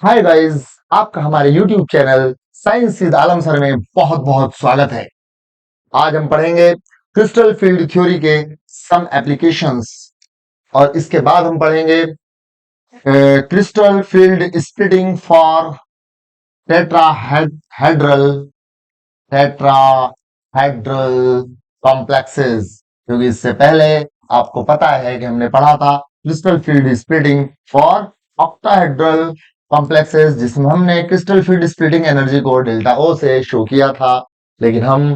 Hi guys, आपका हमारे YouTube channel science with Alam sir में बहुत बहुत स्वागत है। आज हम पढ़ेंगे क्रिस्टल फील्ड थ्योरी के सम एप्लीकेशंस और इसके बाद हम पढ़ेंगे crystal field splitting for tetrahedral tetrahedral complexes. क्योंकि इससे पहले आपको पता है कि हमने पढ़ा था crystal field splitting for octahedral complexes, जिसमें हमने क्रिस्टल फील्ड स्प्लिटिंग एनर्जी को डेल्टा ओ से शो किया था। लेकिन हम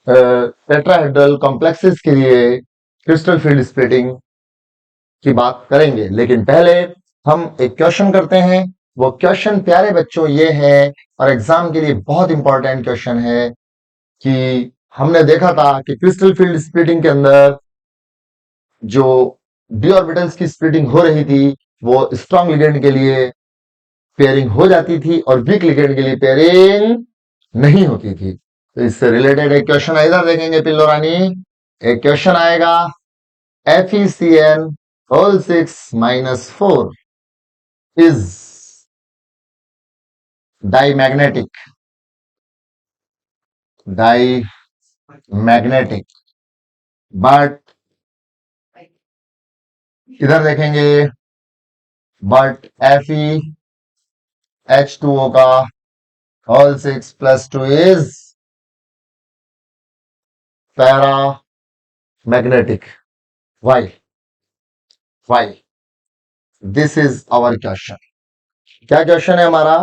टेट्राहेड्रल कॉम्प्लेक्सेस के लिए क्रिस्टल फील्ड स्प्लिटिंग की बात करेंगे। लेकिन पहले हम एक क्वेश्चन करते हैं। वो क्वेश्चन प्यारे बच्चों ये है, और एग्जाम के लिए बहुत इंपॉर्टेंट क्वेश्चन है, कि हमने देखा था कि क्रिस्टल फील्ड स्प्लिटिंग के अंदर जो डी ऑर्बिटल्स की स्प्लिटिंग हो रही थी वो स्ट्रॉन्ग लिगेंड के लिए पेयरिंग हो जाती थी और वीक लिगेंड के लिए पेयरिंग नहीं होती थी। तो इससे रिलेटेड एक क्वेश्चन इधर देखेंगे पिल्लो रानी। एक क्वेश्चन आएगा, FeCN whole 6-4 is diamagnetic but इधर देखेंगे, बट FeH2O का whole 6+2 is paramagnetic. Why this is our question. क्या क्वेश्चन है हमारा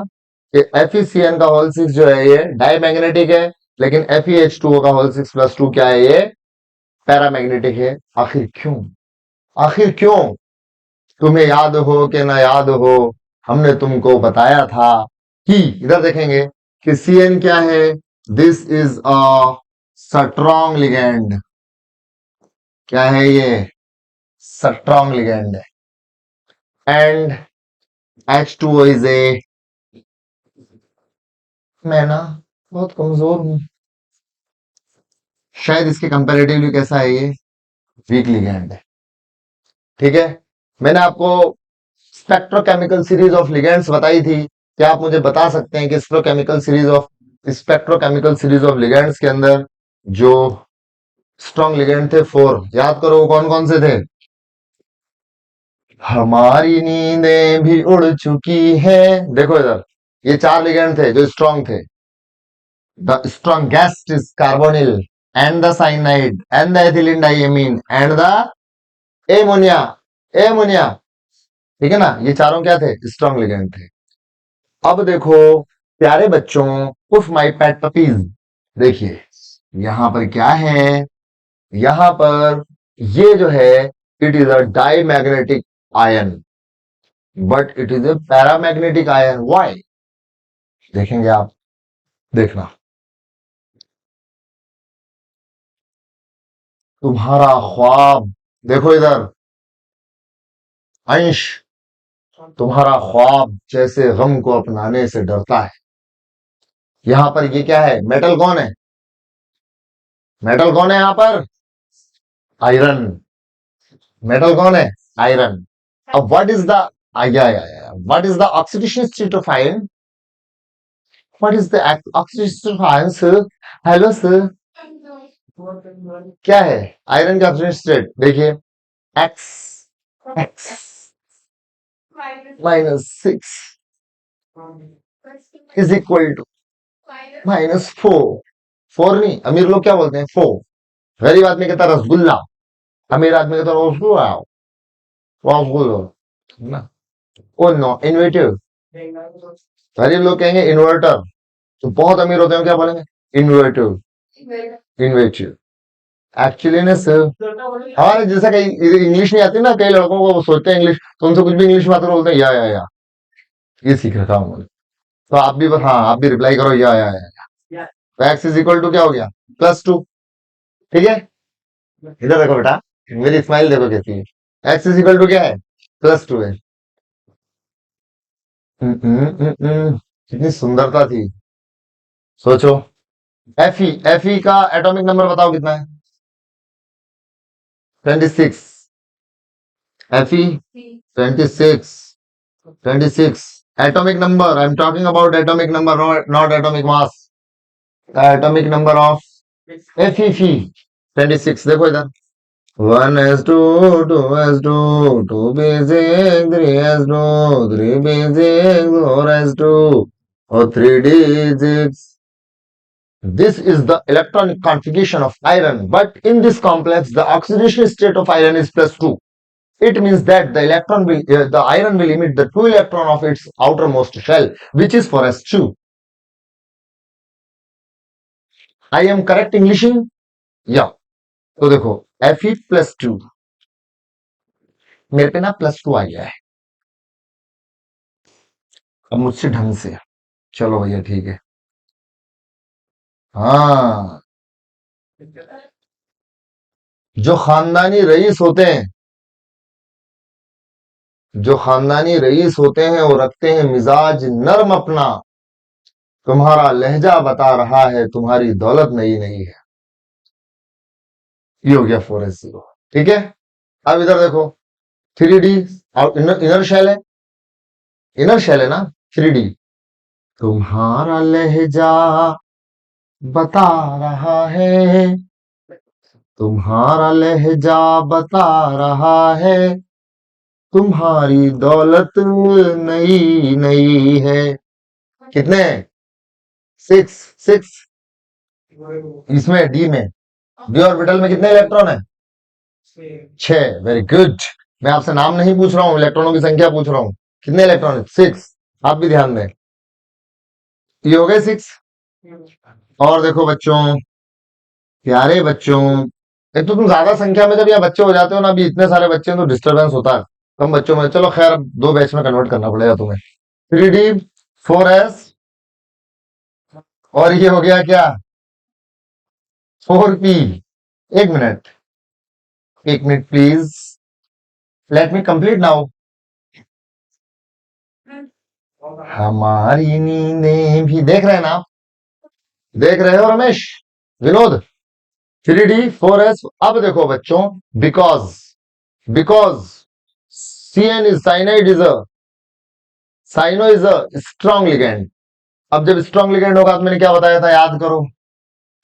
कि FeCN का होल 6 जो है ये डाईमैग्नेटिक है, लेकिन FeH2O का होल 6+2 क्या है, ये पैरामैग्नेटिक है। आखिर क्यों? आखिर क्यों? तुम्हें याद हो कि ना याद हो, हमने तुमको बताया था कि इधर देखेंगे कि CN क्या है, this is a strong ligand. क्या है ये? स्ट्रॉन्ग लिगेंड है। एंड H2O इज ए, मैं ना बहुत कमजोर हूं, शायद इसके कंपैरेटिवली कैसा है ये, वीक लिगेंड है। ठीक है, मैंने आपको स्पेक्ट्रोकेमिकल सीरीज ऑफ लिगेंड्स बताई थी। क्या आप मुझे बता सकते हैं कि स्पेक्ट्रोकेमिकल सीरीज ऑफ लिगेंड्स के अंदर जो स्ट्रॉन्ग लिगेंड थे 4, याद करो वो कौन कौन से थे? हमारी नींदें भी उड़ चुकी है, देखो इधर, ये 4 लिगेंड थे जो स्ट्रॉन्ग थे। The strongest is carbonyl and the cyanide and the ethylene diamine and the ammonia. Ammonia, ठीक है ना, ये चारों क्या थे? स्ट्रॉन्ग लिगेंड थे। अब देखो प्यारे बच्चों, उफ माई पेट पपीज, देखिए यहां पर क्या है, यहां पर ये जो है, it is a diamagnetic ion but it is a paramagnetic ion. Why? देखेंगे आप, देखना। तुम्हारा ख्वाब, देखो इधर, अंश, तुम्हारा ख्वाब जैसे गम को अपनाने से डरता है। यहां पर ये क्या है? मेटल कौन है? मेटल कौन है यहां पर? आयरन। मेटल कौन है? आयरन। अब what is the, what is the oxidation state of iron? What is the oxidation state of iron sir? Hello sir, क्या है आयरन का ऑक्सीडेशन स्टेट? देखिए, x x -6 is equal to -4। 4 नहीं, अमीर लोग क्या बोलते हैं? 4। गरीब आदमी कहता है रसगुल्ला, अमीर आदमी कहता है रसगुल्ला। रसगुल्ला ना, ओ नो, इन्वेटिव। गरीब लोग कहेंगे इन्वर्टर, जो बहुत अमीर होते हैं क्या बोलेंगे? इन्वर्टिव। इन्वेटिव एक्चुअली ना सर, हमारे जैसा कई इंग्लिश नहीं आती ना, कई लड़कों को वो सोचते हैं इंग्लिश, तो उनसे कुछ भी इंग्लिश में आते बोलते हैं या ये सीख रखा हूँ। तो आप भी बस, हाँ आप भी रिप्लाई करो या। तो एक्स इज इक्वल टू क्या हो गया? +2। ठीक है, इधर देखो बेटा, मेरी स्माइल देखो कैसी है। एक्स इज इक्वल टू क्या है? +2 है। कितनी सुंदरता थी, सोचो। एफ ई का एटॉमिक नंबर बताओ कितना है? 26। F E 26, 26 atomic number, I'm talking about atomic number, not atomic mass. The atomic number of FeF 26. देखो इधर 1s2 2s2 2b6 3s2 3b6 4s2 or 3d6. This is the electronic configuration of iron, but in this complex the oxidation state of iron is +2. It means that the iron will emit the 2 electron of its outermost shell, which is for S2. I am correct Englishing? Yeah. तो देखो Fe+2 मेरे पे ना +2 आ गया है। अब मुझसे ढंग से चलो भैया ठीक है। हाँ, जो खानदानी रईस होते हैं, जो खानदानी रईस होते हैं वो रखते हैं मिजाज नर्म अपना। तुम्हारा लहजा बता रहा है तुम्हारी दौलत नई नहीं है। ये हो गया 4s0। ठीक है, अब इधर देखो 3D और इनर शेल है, इनर शेल है ना 3D। तुम्हारा लहजा बता रहा है, तुम्हारा लहजा बता रहा है तुम्हारी दौलत नई नई है। कितने? 6 6। इसमें डी में, डी ऑर्बिटल में कितने इलेक्ट्रॉन है? 6। Very good. मैं आपसे नाम नहीं पूछ रहा हूं, इलेक्ट्रॉनों की संख्या पूछ रहा हूं। कितने इलेक्ट्रॉन है? 6। आप भी ध्यान दें, ये हो गए 6। और देखो बच्चों, प्यारे बच्चों, एक तो तुम ज्यादा संख्या में जब यहाँ बच्चे हो जाते हो ना, अभी इतने सारे बच्चे हैं तो डिस्टरबेंस होता है कम बच्चों में। चलो खैर, अब 2 बैच में कन्वर्ट करना पड़ेगा तुम्हें। 3D 4s और ये हो गया क्या? 4p। एक minute please, let me complete now. हमारी नींदें भी देख रहे हैं ना आप? देख रहे हो रमेश, विनोद? 3D 4s। अब देखो बच्चों, because because CN is cyanide is cyano is a strong ligand. अब जब स्ट्रॉन्ग लिगेंड होगा तो मैंने क्या बताया था, याद करो।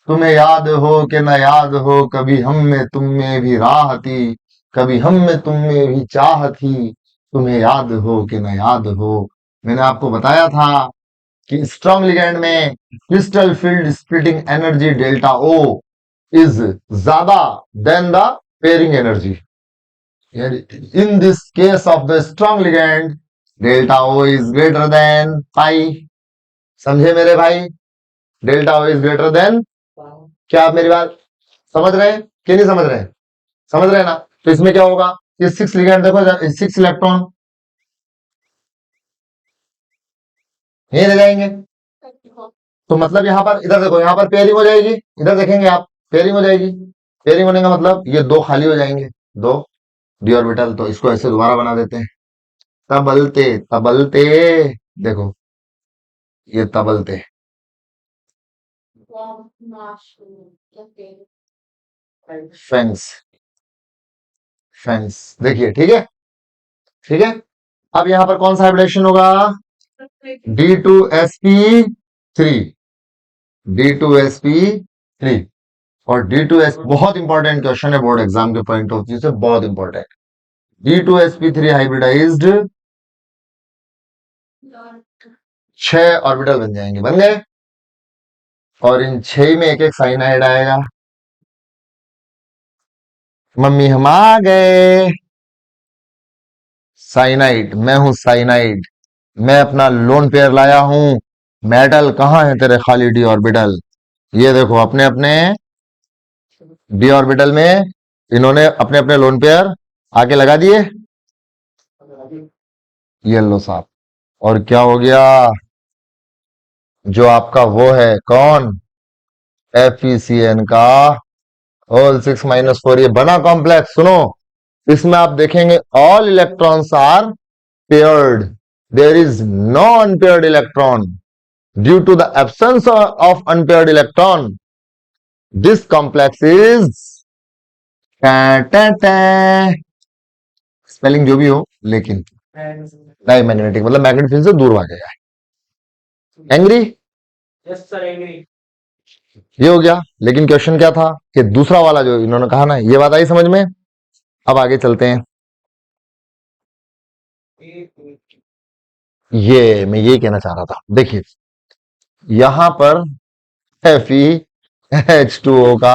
तुम्हें याद हो कि न याद हो, कभी हम में तुम में भी राह थी, कभी हम में तुम में भी चाह थी, तुम्हें याद हो कि न याद हो। मैंने आपको बताया था कि स्ट्रॉन्ग लिगेंड में crystal field splitting energy delta O is ज्यादा than the pairing energy. In this case of the strong ligand, delta O is greater than pi। समझे मेरे भाई? Delta O is greater than, क्या आप मेरी बात समझ रहे हैं कि नहीं समझ रहे हैं? समझ रहे हैं ना? तो इसमें क्या होगा, ये 6 लिगैंड देखो, 6 इलेक्ट्रॉन यही रह जाएंगे। तो मतलब यहां पर, इधर देखो, यहां पर पेयरिंग हो जाएगी। इधर देखेंगे आप, पेयरिंग हो जाएगी। पेयरिंग होने का मतलब ये 2 खाली हो जाएंगे, 2 डी ऑर्बिटल। तो इसको ऐसे दोबारा बना देते हैं, तबलते तबलते। देखो ये तबलते फेंस फेंस। देखिए ठीक है, ठीक है। अब यहां पर कौन सा हाइब्रिडेशन होगा? D2sp3, D2sp3। और D2s बहुत इंपॉर्टेंट क्वेश्चन है बोर्ड एग्जाम के पॉइंट ऑफ व्यू से, बहुत इंपॉर्टेंट। D2sp3 हाइब्रिडाइज्ड 6 ऑर्बिटल बन जाएंगे, बन गए। और इन 6 में एक एक साइनाइड आएगा। मम्मी हम आ गए। साइनाइड, मैं हूं साइनाइड। मैं अपना लोन पेयर लाया हूं। मेटल कहां है तेरे खाली डी ऑर्बिटल? ये देखो, अपने अपने डी ऑर्बिटल में इन्होंने अपने अपने लोन पेयर आके लगा दिए। ये लो साहब। और क्या हो गया? जो आपका वो है कौन, FeCN का होल 6-4, ये बना कॉम्प्लेक्स। सुनो, इसमें आप देखेंगे all electrons are paired, there is no unpaired electron. Due to the absence of unpaired electron, this complex is spelling जो भी हो, लेकिन डायमैग्नेटिक मतलब मैग्नेटिक फील्ड से दूर भागेगा। Angry, yes sir agree. ये हो गया। लेकिन क्वेश्चन क्या था कि दूसरा वाला जो इन्होंने कहा ना, ये बात आई समझ में। अब आगे चलते हैं। ये मैं यही कहना चाह रहा था, देखिए यहां पर FeH2O का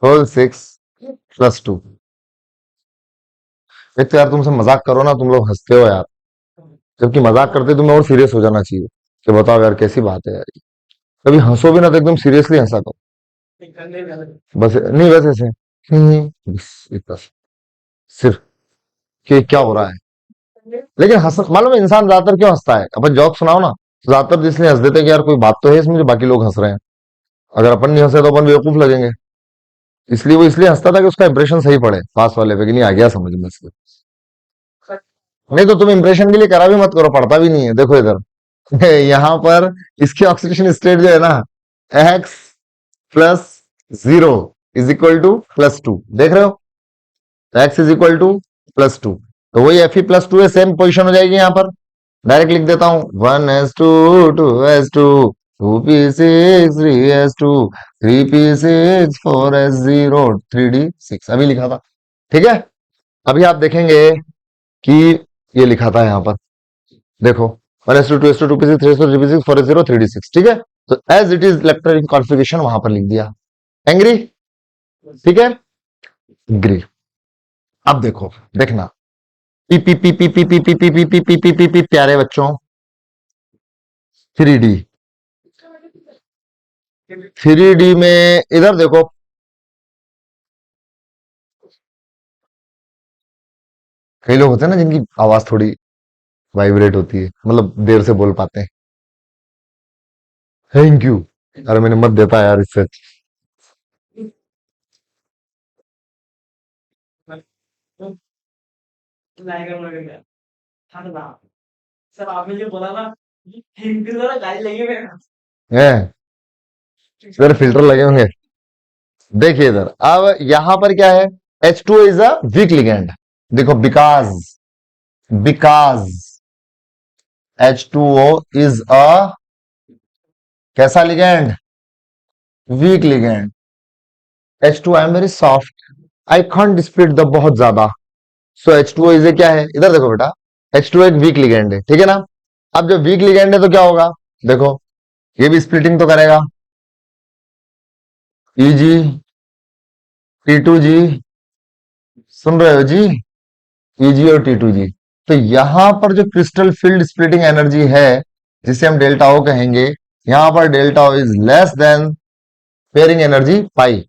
होल 6+2। एक तो यार तुमसे मजाक करो ना, तुम लोग हंसते हो यार, जबकि मजाक करते तुम्हें और सीरियस हो जाना चाहिए कि बताओ यार कैसी बात है यार। कभी हंसो भी ना तो एकदम सीरियसली हंसा करो, बस नहीं बस ऐसे बस इतना सिर्फ कि क्या हो रहा है। लेकिन हंस मालूम है इंसान ज्यादातर क्यों हंसता है? अपन जॉक सुनाओ ना तो ज्यादातर इसलिए हंस देते हैं कि यार कोई बात तो है इसमें जो बाकी लोग हंस रहे हैं। अगर अपन नहीं हंसे तो अपन बेवकूफ लगेंगे। इसलिए वो इसलिए हंसता था कि उसका इंप्रेशन सही पड़े पास वाले पे कि नहीं आ गया समझ में इसलिए। नहीं तो तुम इंप्रेशन के लिए करा भी मत करो, पड़ता भी नहीं है। देखो इधर यहाँ पर इसकी ऑक्सीडेशन स्टेट जो है ना, x+0 = +2, देख रहे हो? x = +2, तो वही Fe+2 है, सेम पोजिशन हो जाएगी यहाँ पर। डायरेक्ट लिख देता हूं 1s2 2s2 2p6 3s2 3p6 4s0 3d6 अभी लिखा था। ठीक है, अभी आप देखेंगे कि ये लिखा था यहाँ पर, देखो 1s2 2s2 2p6 3s2 3p6 4s0 3d6। ठीक है, तो as it is electronic configuration वहां पर लिख दिया। एंग्री? ठीक है, एग्री। अब देखो, देखना P P P P P P P P P P P P P P प्यारे बच्चों 3D। 3D में इधर देखो, कई लोग होते हैं ना जिनकी आवाज थोड़ी वाइब्रेट होती है, मतलब देर से बोल पाते हैं। Thank you. अरे मैंने मत देता यार इससे। सर आपने जो बोला ना, हिंदी जरा गाली लगी मेरे। है इधर फिल्टर लगे होंगे। देखिए इधर, अब यहां पर क्या है, H2O is a weak ligand. देखो because because H2O is a कैसा ligand? Weak ligand. H2 I am very soft, I can't split the बहुत ज्यादा, सो H2O इज ए क्या है? इधर देखो बेटा, H2O एक वीक लिगेंड है, ठीक है ना? अब जब वीक लिगेंड है तो क्या होगा? देखो ये भी स्प्लिटिंग तो करेगा, EG T2G, सुन रहे हो जी? EG और T2G। तो यहां पर जो क्रिस्टल फील्ड स्प्लिटिंग एनर्जी है जिसे हम डेल्टा O कहेंगे, यहां पर delta O is less than pairing energy P.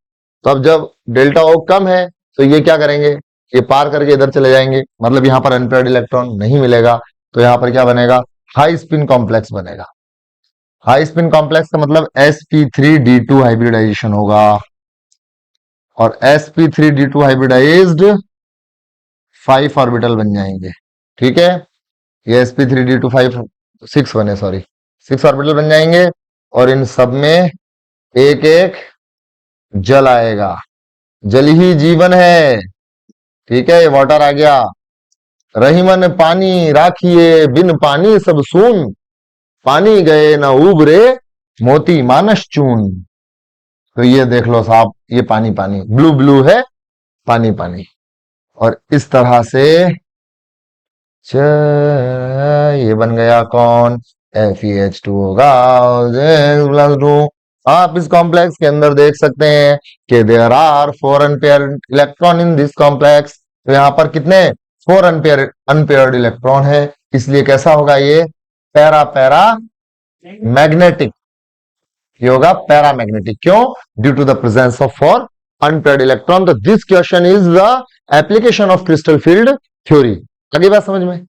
तो अब जब डेल्टा O कम है तो ये क्या करेंगे, ये पार करके इधर चले जाएंगे, मतलब यहां पर अनपेयर्ड इलेक्ट्रॉन नहीं मिलेगा। तो यहां पर क्या बनेगा? हाई स्पिन कॉम्प्लेक्स बनेगा। हाई स्पिन कॉम्प्लेक्स का मतलब sp3d2 हाइब्रिडाइजेशन होगा, और sp3d2 हाइब्रिडाइज्ड 5 ऑर्बिटल बन जाएंगे। ठीक है, ये sp3d2 5 6 बने, सॉरी 6 ऑर्बिटल बन जाएंगे, और इन सब में एक एक जल आएगा। जल ही जीवन है। ठीक है, ये वाटर आ गया। रहीमन पानी राखिए, बिन पानी सब सून, पानी गए न उबरे, मोती मानस चून। तो ये देख लो साहब, ये पानी पानी ब्लू ब्लू है, पानी पानी। और इस तरह से ये बन गया कौन? FeH2 होगा। आप इस कॉम्प्लेक्स के अंदर देख सकते हैं कि there are 4 unpair electron in this complex. तो यहाँ पर कितने? 4 अनपेयर्ड इलेक्ट्रॉन है, इसलिए कैसा होगा ये? Para paramagnetic. ये होगा पैरामैग्नेटिक। क्यों? Due to the presence of 4 unpaired electron. तो this question is the application of crystal field theory. आगे बात समझ में?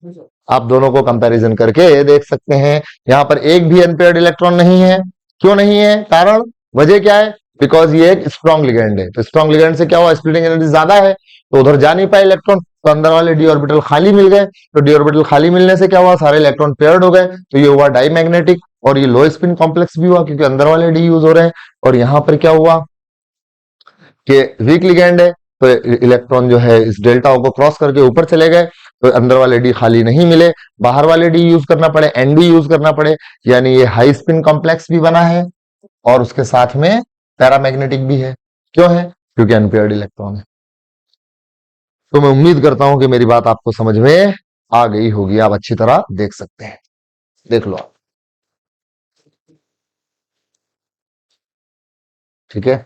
आप दोनों को कंपैरिजन करके देख सकते हैं, यहां पर एक भी अनपेयर्ड इलेक्ट्रॉन नहीं है। क्यों नहीं है? कारण, वजह क्या है? बिकॉज ये एक स्ट्रॉन्ग लिगेंड है। तो स्ट्रॉन्ग लिगेंड से क्या हुआ? स्प्लिटिंग एनर्जी ज्यादा है, तो उधर जा नहीं पाए इलेक्ट्रॉन, तो अंदर वाले डी ऑर्बिटल खाली मिल गए। तो डी ऑर्बिटल खाली मिलने से क्या हुआ? सारे इलेक्ट्रॉन पेयर्ड हो गए, तो ये हुआ डाईमैग्नेटिक। और ये लो स्पिन कॉम्प्लेक्स भी हुआ क्योंकि अंदर वाले डी यूज हो रहे हैं। और यहां पर क्या हुआ कि वीक लिगेंड है, तो इलेक्ट्रॉन जो है इस डेल्टा O को क्रॉस करके ऊपर चले गए, तो अंदर वाले डी खाली नहीं मिले, बाहर वाले डी यूज करना पड़े, एनडी यूज करना पड़े, यानी ये हाई स्पिन कॉम्प्लेक्स भी बना है और उसके साथ में पैरामैग्नेटिक भी है। क्यों है? क्योंकि अनपेयर्ड इलेक्ट्रॉन है। तो मैं उम्मीद करता हूं कि मेरी बात आपको समझ में आ गई होगी, आप अच्छी तरह देख सकते हैं, देख लो आप। ठीक है,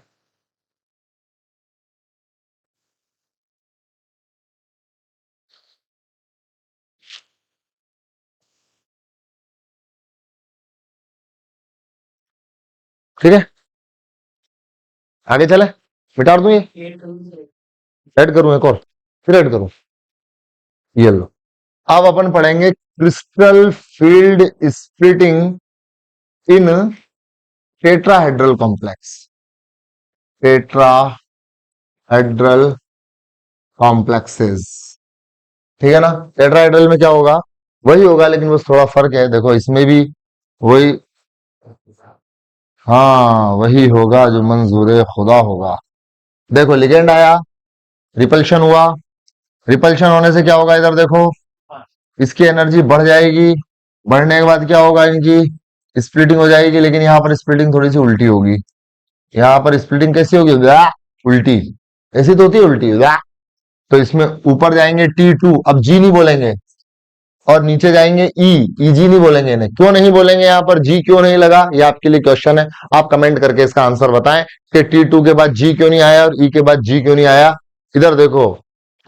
ठीक है, आगे चले, मिटा दूं, ये एड करूँ ऐड करूं एक और, फिर ऐड करूं, ये लो। अब अपन पढ़ेंगे क्रिस्टल फील्ड स्प्लिटिंग इन टेट्राहेड्रल कॉम्प्लेक्स, टेट्राहेड्रल कॉम्प्लेक्सेस। ठीक है ना? टेट्राहेड्रल में क्या होगा? वही होगा, लेकिन बस थोड़ा फर्क है। देखो इसमें भी वही, हाँ वही होगा जो मंजूर खुदा होगा। देखो लिगेंड आया, रिपल्शन हुआ, रिपल्शन होने से क्या होगा? इधर देखो, इसकी एनर्जी बढ़ जाएगी, बढ़ने के बाद क्या होगा? इनकी स्प्लिटिंग हो जाएगी, लेकिन यहाँ पर स्प्लिटिंग थोड़ी सी उल्टी होगी। यहाँ पर स्प्लिटिंग कैसी होगी? उल्टी। ऐसी तो होती है उल्टी, तो इसमें ऊपर जाएंगे T2, अब जी नहीं बोलेंगे, और नीचे जाएंगे ईजी नहीं बोलेंगे। इन्हें क्यों नहीं बोलेंगे? यहाँ पर जी क्यों नहीं लगा? ये आपके लिए क्वेश्चन है, आप कमेंट करके इसका आंसर बताएं कि T2 के बाद जी क्यों नहीं आया और ई के बाद जी क्यों नहीं आया। इधर देखो,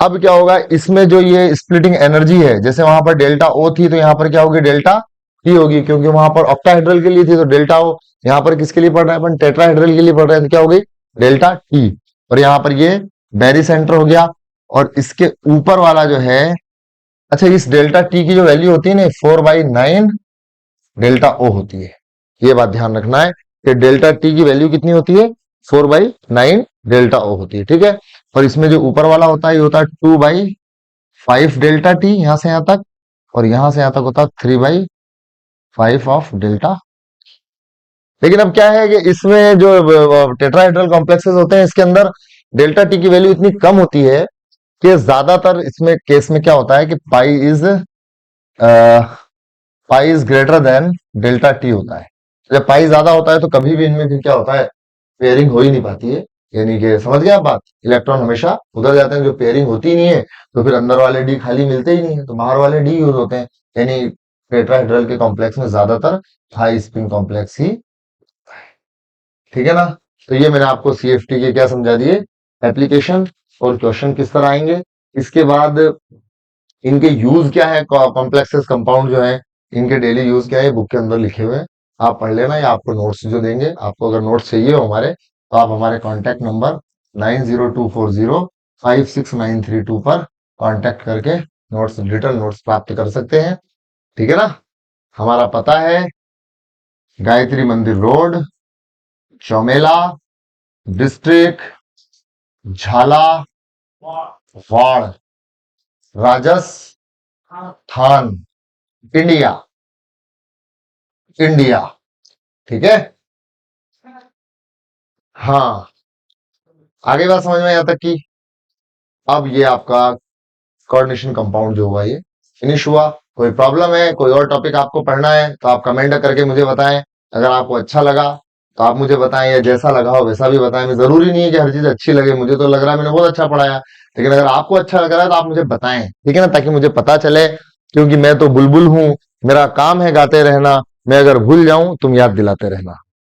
अब क्या होगा? इसमें जो ये स्प्लिटिंग एनर्जी है, जैसे वहां पर डेल्टा O थी, तो यहाँ पर क्या होगी? डेल्टा T होगी, क्योंकि वहां पर ऑक्टाहेड्रल के लिए थी, तो डेल्टा O। यहाँ पर किसके लिए पढ़ रहे हैं अपन? टेट्राहेड्रल के लिए पढ़ रहे हैं, तो क्या होगी? Delta T। और यहाँ पर ये बैरी सेंटर हो गया, और इसके ऊपर वाला जो है, अच्छा इस डेल्टा T की जो वैल्यू होती है ना, 4/9 डेल्टा O होती है। ये बात ध्यान रखना है कि डेल्टा T की वैल्यू कितनी होती है? 4/9 डेल्टा O होती है। ठीक है, और इसमें जो ऊपर वाला होता है, ये होता है 2/5 डेल्टा T, यहां से यहां तक, और यहां से यहां तक होता है 3/5 ऑफ डेल्टा। लेकिन अब क्या है कि इसमें जो टेट्राहेड्रल कॉम्प्लेक्सेस होते हैं, इसके अंदर डेल्टा T की वैल्यू इतनी कम होती है कि ज्यादातर इसमें केस में क्या होता है कि pi is greater than delta T होता है। जब पाई ज्यादा होता है तो कभी भी इनमें फिर क्या होता है? पेयरिंग हो ही नहीं पाती है। यानी कि समझ गए आप बात? इलेक्ट्रॉन हमेशा उधर जाते हैं जो पेयरिंग होती ही नहीं है, तो फिर अंदर वाले डी खाली मिलते ही नहीं है, तो बाहर वाले डी यूज होते हैं। यानी टेट्राहेड्रल के कॉम्प्लेक्स में ज्यादातर हाई स्पिन कॉम्प्लेक्स ही। ठीक है ना? तो ये मैंने आपको CFT के क्या समझा दिए, एप्लीकेशन और क्वेश्चन किस तरह आएंगे। इसके बाद इनके यूज क्या है, कॉम्प्लेक्सेस कंपाउंड जो है, इनके डेली यूज क्या है, बुक के अंदर लिखे हुए हैं, आप पढ़ लेना, या आपको नोट्स जो देंगे। आपको अगर नोट्स चाहिए हो हमारे, तो आप हमारे कॉन्टेक्ट नंबर 9024056932 पर कांटेक्ट करके नोट्स, डिटेल नोट्स प्राप्त कर सकते हैं। ठीक है ना? हमारा पता है गायत्री मंदिर road, Chaumela district, Jhalawar, Rajasthan, India, India. ठीक है? हाँ, आगे बात समझ में यहाँ तक की? अब ये आपका कोऑर्डिनेशन कंपाउंड जो हुआ, ये फिनिश हुआ। कोई प्रॉब्लम है, कोई और टॉपिक आपको पढ़ना है, तो आप कमेंट करके मुझे बताएं। अगर आपको अच्छा लगा तो आप मुझे बताएं, या जैसा लगा हो वैसा भी बताएं। जरूरी नहीं है कि हर चीज अच्छी लगे, मुझे तो लग रहा है मैंने बहुत अच्छा पढ़ाया, लेकिन अगर आपको अच्छा लग रहा है तो आप मुझे बताएं। ठीक है ना? ताकि मुझे पता चले, क्योंकि मैं तो बुलबुल हूं, मेरा काम है गाते रहना। मैं अगर भूल जाऊं तुम याद दिलाते रहना।